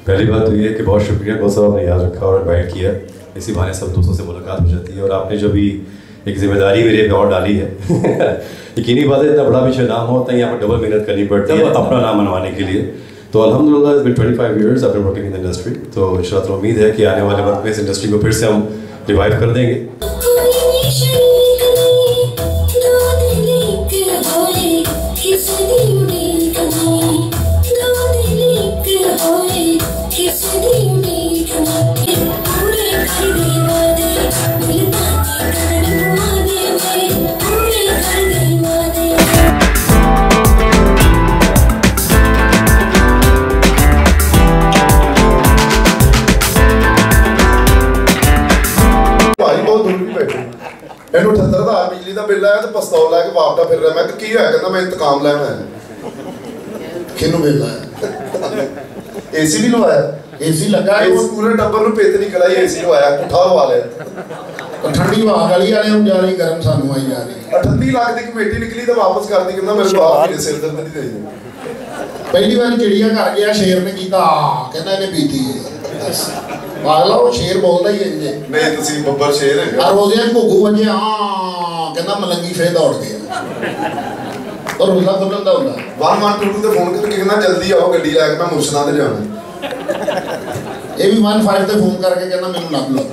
पहली बात तो ये है कि बहुत शुक्रिया कौन साहब आपने याद रखा और इन्वाइट किया। इसी बहाने सब दोस्तों से मुलाकात हो जाती है और आपने जो भी एक जिम्मेदारी मेरे पे और डाली है यकीनी बात है इतना बड़ा विषय नाम हो तो यहाँ पर डबल मेहनत करनी पड़ती है अपना नाम मनवाने के लिए। तो अल्हम्दुलिल्लाह it's been 25 years after working in the industry. तो इंशाअल्लाह उम्मीद है कि आने वाले वक्त में इस इंडस्ट्री को फिर से हम रिवाइव कर देंगे। मैंने 78,000 बिजली का बिल आया तो पिस्तौल लैके वापटा फिर रहा। मैं की होया कहना मैं इंतकाम लैना है। किनू बिल आया? एसी भी लवाया, एसी लगा है उस पूरे टब्बर ਨੂੰ पेत नहीं कराई, एसी लवाया पुठा लवा लिया। ठंडी हवा वाली आने हम जा रही गर्म सानू आई जा रही 38 लाख की कमेटी निकली तो वापस कर दी। कहना मेरे को आप मेरे सिर दर्द नहीं देई। पहली बार चिड़िया घर गया शेर ने कीता कहना इन्हें पीती है पागला वो शेर बोलता ही है नहीं तुसी बब्बर शेर है और रोज़िया घुगू वजे हां कहना मलंगी फे दौड़ गया और रोज़ा खुलन दा हुंदा 112 ते फोन करके कहना जल्दी आओ गड्डी लेके मैं मुर्शदा ते जाना। ये भी 15 ते फोन करके कहना मेनू लभ लो।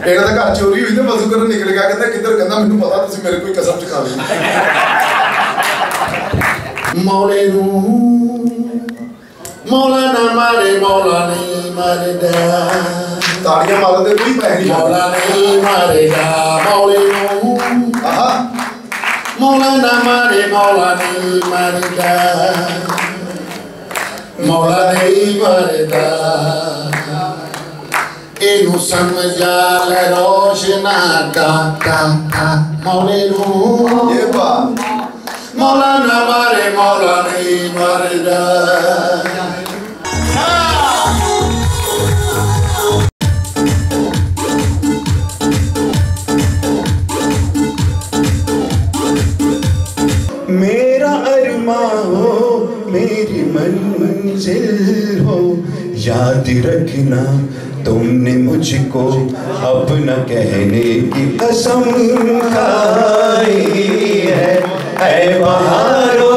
ਇਹਨਾਂ ਦਾ ਘਰ ਚੋਰੀ ਹੋਈ ਤੇ ਵਜ਼ੂ ਕਰਨ ਨਿਕਲ ਗਿਆ ਕਹਿੰਦਾ ਕਿੱਧਰ ਕਹਿੰਦਾ ਮੈਨੂੰ ਪਤਾ ਤੁਸੀਂ ਮੇਰੇ ਕੋਈ ਕਸਮ ਚਖਾ ਲਈ। ਮੌਲੇ ਨੂੰ मौला ना मारे मौला नहीं मारेगा ताड़ियां मारते कोई पैसे नहीं मौला नहीं मारेगा मौले आहा मौला ना मारे मौला नहीं मारेगा मौला नहीं मारेगा एनू समझा ले रोशना का मौले ये बात मौला ना मारे मौला नहीं मारेगा। मेरा अरमा हो मेरी मंजिल हो याद रखना तुमने मुझको अपना कहने की कसम खाई है बहारो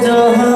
जहाँ